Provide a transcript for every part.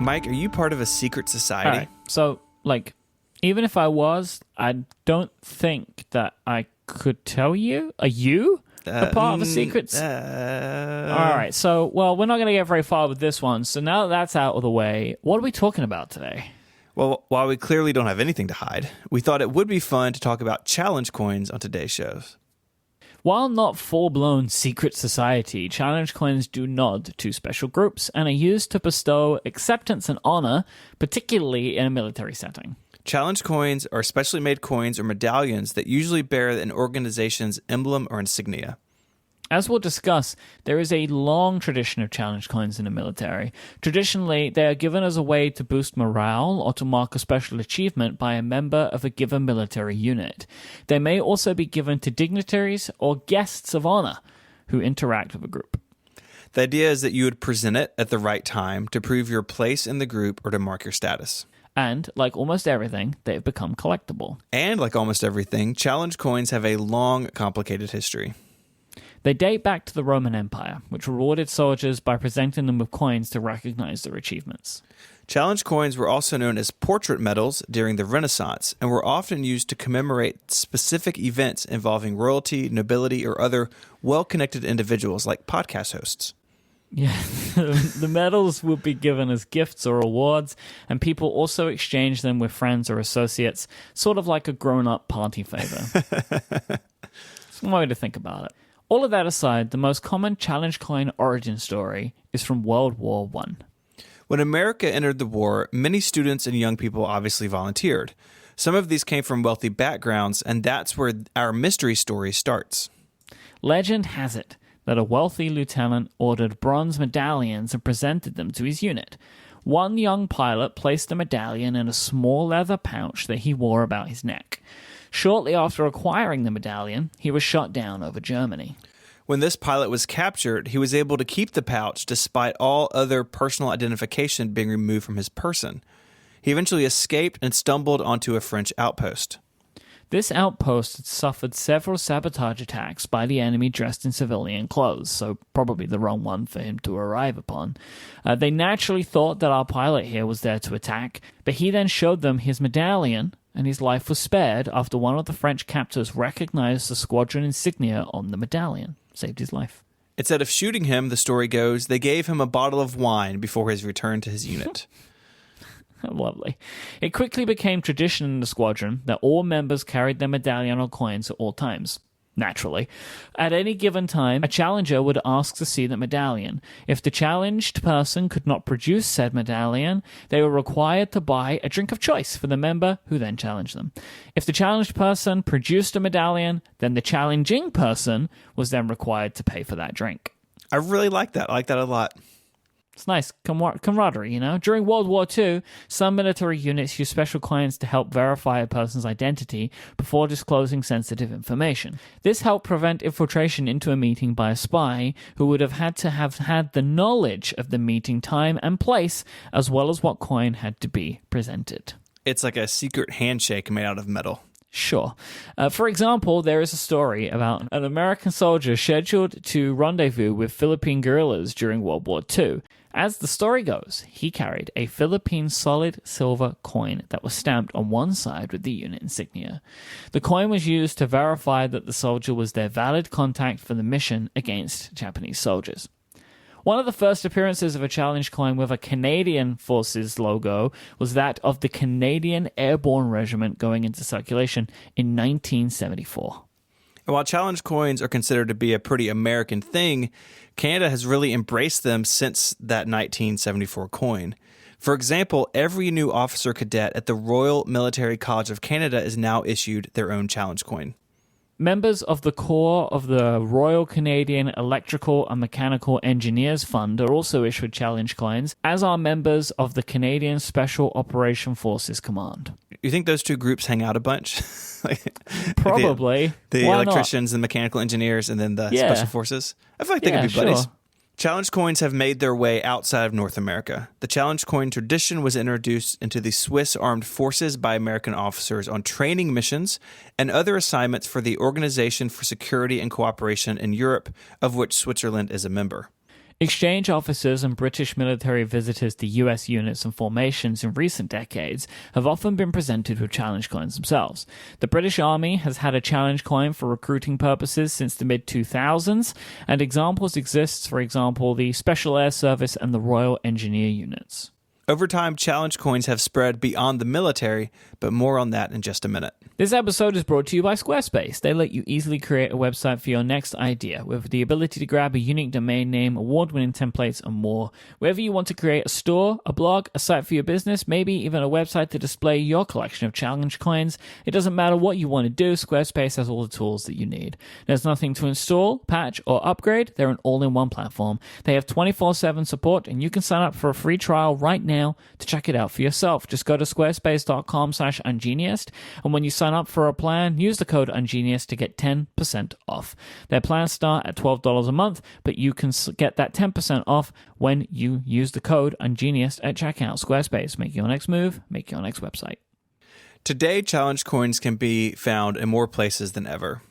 Mike, are you part of a secret society? All right. So, even if I was, I don't think that I could tell you. Are you a part of a secret? All right. So, we're not going to get very far with this one. So now that that's out of the way, what are we talking about today? Well, while we clearly don't have anything to hide, we thought it would be fun to talk about challenge coins on today's shows. While not full-blown secret society, challenge coins do nod to special groups and are used to bestow acceptance and honor, particularly in a military setting. Challenge coins are specially made coins or medallions that usually bear an organization's emblem or insignia. As we'll discuss, there is a long tradition of challenge coins in the military. Traditionally, they are given as a way to boost morale or to mark a special achievement by a member of a given military unit. They may also be given to dignitaries or guests of honor who interact with a group. The idea is that you would present it at the right time to prove your place in the group or to mark your status. And, like almost everything, they've become collectible. And like almost everything, challenge coins have a long, complicated history. They date back to the Roman Empire, which rewarded soldiers by presenting them with coins to recognize their achievements. Challenge coins were also known as portrait medals during the Renaissance and were often used to commemorate specific events involving royalty, nobility, or other well-connected individuals like podcast hosts. Yeah, the medals would be given as gifts or awards, and people also exchange them with friends or associates, sort of like a grown-up party favor. It's one way to think about it. All of that aside, the most common challenge coin origin story is from World War I. When America entered the war, many students and young people obviously volunteered. Some of these came from wealthy backgrounds, and that's where our mystery story starts. Legend has it that a wealthy lieutenant ordered bronze medallions and presented them to his unit. One young pilot placed the medallion in a small leather pouch that he wore about his neck. Shortly after acquiring the medallion, he was shot down over Germany. When this pilot was captured, he was able to keep the pouch despite all other personal identification being removed from his person. He eventually escaped and stumbled onto a French outpost. This outpost had suffered several sabotage attacks by the enemy dressed in civilian clothes, so probably the wrong one for him to arrive upon. They naturally thought that our pilot here was there to attack, but he then showed them his medallion, and his life was spared after one of the French captors recognized the squadron insignia on the medallion. Saved his life. Instead of shooting him, the story goes, they gave him a bottle of wine before his return to his unit. Lovely. It quickly became tradition in the squadron that all members carried their medallion or coins at all times. Naturally. At any given time, a challenger would ask to see the medallion. If the challenged person could not produce said medallion, they were required to buy a drink of choice for the member who then challenged them. If the challenged person produced a medallion, then the challenging person was then required to pay for that drink. I really like that. I like that a lot. It's nice camaraderie, you know? During World War II, some military units used special coins to help verify a person's identity before disclosing sensitive information. This helped prevent infiltration into a meeting by a spy who would have had the knowledge of the meeting time and place, as well as what coin had to be presented. It's like a secret handshake made out of metal. Sure. For example, there is a story about an American soldier scheduled to rendezvous with Philippine guerrillas during World War II. As the story goes, he carried a Philippine solid silver coin that was stamped on one side with the unit insignia. The coin was used to verify that the soldier was their valid contact for the mission against Japanese soldiers. One of the first appearances of a challenge coin with a Canadian Forces logo was that of the Canadian Airborne Regiment going into circulation in 1974. And while challenge coins are considered to be a pretty American thing, Canada has really embraced them since that 1974 coin. For example, every new officer cadet at the Royal Military College of Canada is now issued their own challenge coin. Members of the Corps of the Royal Canadian Electrical and Mechanical Engineers Fund are also issued challenge coins, as are members of the Canadian Special Operation Forces Command. You think those two groups hang out a bunch? Probably. The Why electricians and mechanical engineers and then the special forces? I feel like they could be buddies. Sure. Challenge coins have made their way outside of North America. The challenge coin tradition was introduced into the Swiss Armed Forces by American officers on training missions and other assignments for the Organization for Security and Cooperation in Europe, of which Switzerland is a member. Exchange officers and British military visitors to US units and formations in recent decades have often been presented with challenge coins themselves. The British Army has had a challenge coin for recruiting purposes since the mid-2000s, and examples exist, for example, the Special Air Service and the Royal Engineer units. Over time, challenge coins have spread beyond the military, but more on that in just a minute. This episode is brought to you by Squarespace. They let you easily create a website for your next idea, with the ability to grab a unique domain name, award-winning templates, and more. Whether you want to create a store, a blog, a site for your business, maybe even a website to display your collection of challenge coins, it doesn't matter what you want to do, Squarespace has all the tools that you need. There's nothing to install, patch, or upgrade. They're an all-in-one platform. They have 24/7 support, and you can sign up for a free trial right now to check it out for yourself. Just go to squarespace.com/ungeniest, and when you sign up for a plan, use the code ungeniest to get 10% off. Their plans start at $12 a month, but you can get that 10% off when you use the code ungeniest at checkout. Squarespace, make your next move, make your next website. Today, challenge coins can be found in more places than ever.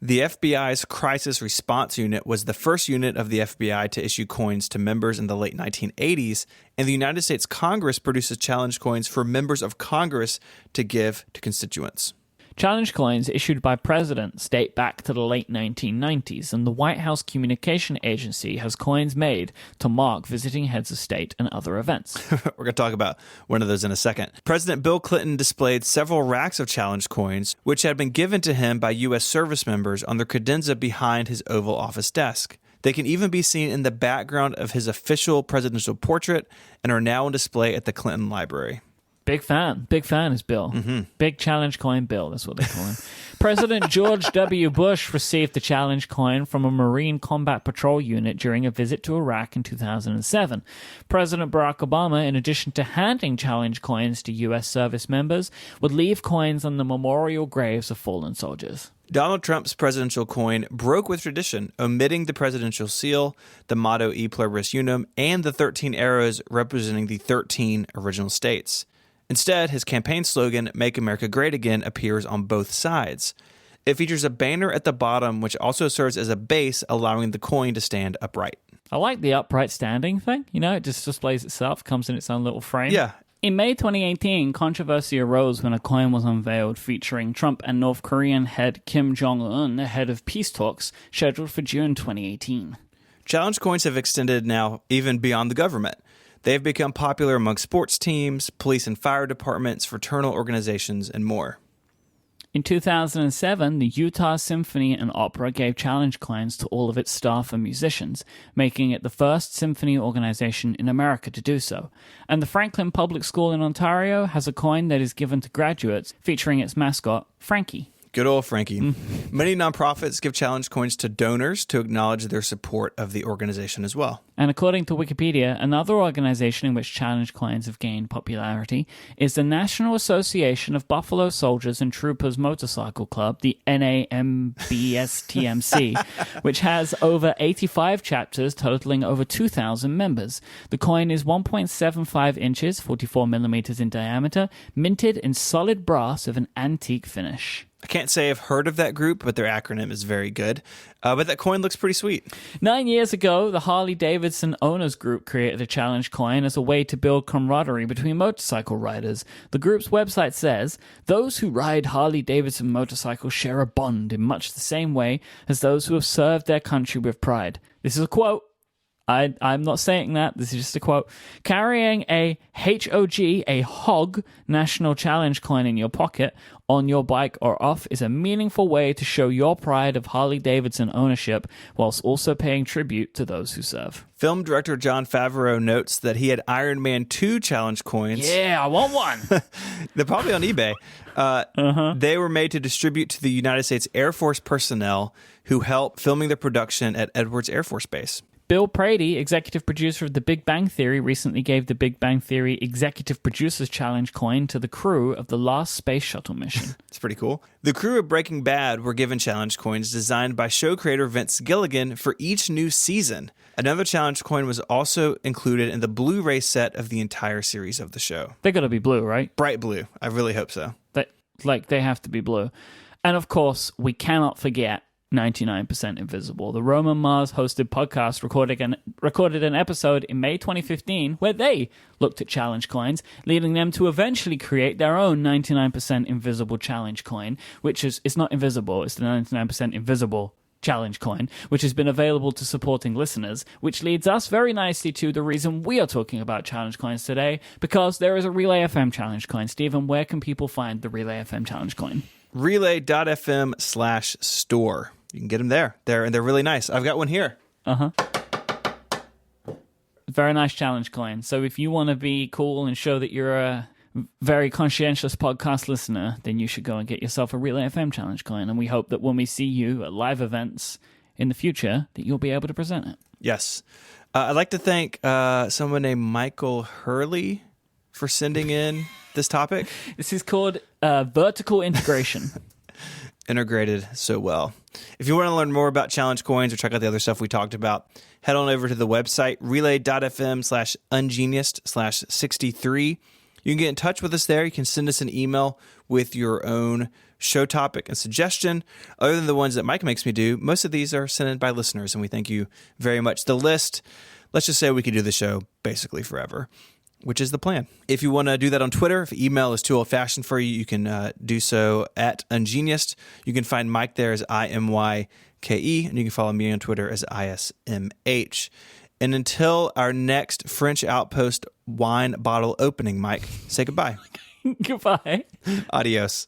The FBI's Crisis Response Unit was the first unit of the FBI to issue coins to members in the late 1980s, and the United States Congress produces challenge coins for members of Congress to give to constituents. Challenge coins issued by presidents date back to the late 1990s, and the White House Communication Agency has coins made to mark visiting heads of state and other events. We're going to talk about one of those in a second. President Bill Clinton displayed several racks of challenge coins, which had been given to him by U.S. service members on the credenza behind his Oval Office desk. They can even be seen in the background of his official presidential portrait and are now on display at the Clinton Library. Big fan is Bill. Mm-hmm. Big challenge coin Bill, that's what they call him. President George W. Bush received the challenge coin from a Marine Combat Patrol unit during a visit to Iraq in 2007. President Barack Obama, in addition to handing challenge coins to U.S. service members, would leave coins on the memorial graves of fallen soldiers. Donald Trump's presidential coin broke with tradition, omitting the presidential seal, the motto E Pluribus Unum, and the 13 arrows representing the 13 original states. Instead, his campaign slogan, Make America Great Again, appears on both sides. It features a banner at the bottom, which also serves as a base, allowing the coin to stand upright. I like the upright standing thing. You know, it just displays itself, comes in its own little frame. Yeah. In May 2018, controversy arose when a coin was unveiled featuring Trump and North Korean head Kim Jong-un ahead of peace talks scheduled for June 2018. Challenge coins have extended now even beyond the government. They have become popular among sports teams, police and fire departments, fraternal organizations, and more. In 2007, the Utah Symphony and Opera gave challenge coins to all of its staff and musicians, making it the first symphony organization in America to do so. And the Franklin Public School in Ontario has a coin that is given to graduates featuring its mascot, Frankie. Good old Frankie. Many nonprofits give challenge coins to donors to acknowledge their support of the organization as well. And according to Wikipedia, another organization in which challenge coins have gained popularity is the National Association of Buffalo Soldiers and Troopers Motorcycle Club, the NAMBSTMC, which has over 85 chapters totaling over 2,000 members. The coin is 1.75 inches, 44 millimeters in diameter, minted in solid brass with an antique finish. I can't say I've heard of that group, but their acronym is very good. But that coin looks pretty sweet. 9 years ago, the Harley-Davidson Owners Group created a challenge coin as a way to build camaraderie between motorcycle riders. The group's website says, "Those who ride Harley-Davidson motorcycles share a bond in much the same way as those who have served their country with pride." This is a quote. I'm not saying that. This is just a quote. Carrying a HOG, a HOG, National Challenge coin in your pocket, on your bike or off is a meaningful way to show your pride of Harley-Davidson ownership whilst also paying tribute to those who serve. Film director Jon Favreau notes that he had Iron Man 2 challenge coins. Yeah, I want one. They're probably on eBay. They were made to distribute to the United States Air Force personnel who helped filming the production at Edwards Air Force Base. Bill Prady, executive producer of The Big Bang Theory, recently gave The Big Bang Theory Executive Producers Challenge coin to the crew of the last space shuttle mission. It's pretty cool. The crew of Breaking Bad were given challenge coins designed by show creator Vince Gilligan for each new season. Another challenge coin was also included in the Blu-ray set of the entire series of the show. They gotta be blue, right? Bright blue. I really hope so. They have to be blue. And of course, we cannot forget 99% Invisible. The Roman Mars hosted podcast recorded an episode in May 2015 where they looked at challenge coins, leading them to eventually create their own 99% Invisible challenge coin, which is it's not invisible, it's the 99% Invisible challenge coin, which has been available to supporting listeners, which leads us very nicely to the reason we are talking about challenge coins today, because there is a Relay FM challenge coin. Stephen, where can people find the Relay FM challenge coin? Relay.fm/store. You can get them there. And they're really nice. I've got one here. Very nice challenge coin. So if you want to be cool and show that you're a very conscientious podcast listener, then you should go and get yourself a Relay FM challenge coin. And we hope that when we see you at live events in the future, that you'll be able to present it. Yes. I'd like to thank someone named Michael Hurley for sending in this topic. This is called vertical integration. Integrated so well. If you want to learn more about challenge coins or check out the other stuff we talked about, head on over to the website relay.fm/ungeniused/63. You can get in touch with us there. You can send us an email with your own show topic and suggestion. Other than the ones that Mike makes me do, most of these are sent in by listeners, and we thank you very much. The list, let's just say we could do the show basically forever, which is the plan. If you want to do that on Twitter, if email is too old-fashioned for you, you can do so at Ungeniused. You can find Mike there as IMYKE, and you can follow me on Twitter as ISMH. And until our next French Outpost wine bottle opening, Mike, say goodbye. Goodbye. Adios.